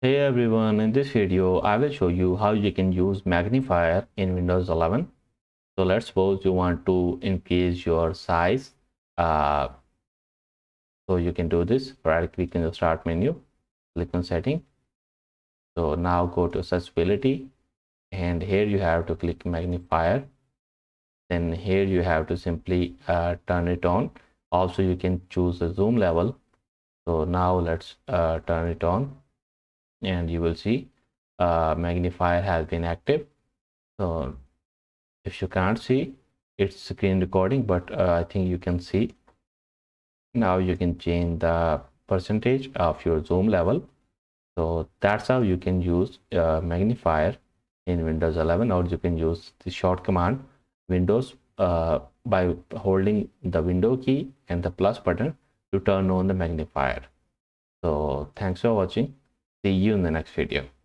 Hey everyone, in this video I will show you how you can use magnifier in Windows 11. So let's suppose you want to increase your size. Uh, so you can do this. Right click in the start menu, click on setting. So now go to accessibility and here you have to click magnifier. Then here you have to simply turn it on. Also you can choose the zoom level. So now let's turn it on and you will see magnifier has been active. So if you can't see, it's screen recording, but I think you can see. Now you can change the percentage of your zoom level. So that's how you can use magnifier in Windows 11, or you can use the short command Windows by holding the window key and the plus button to turn on the magnifier. So thanks for watching. See you in the next video.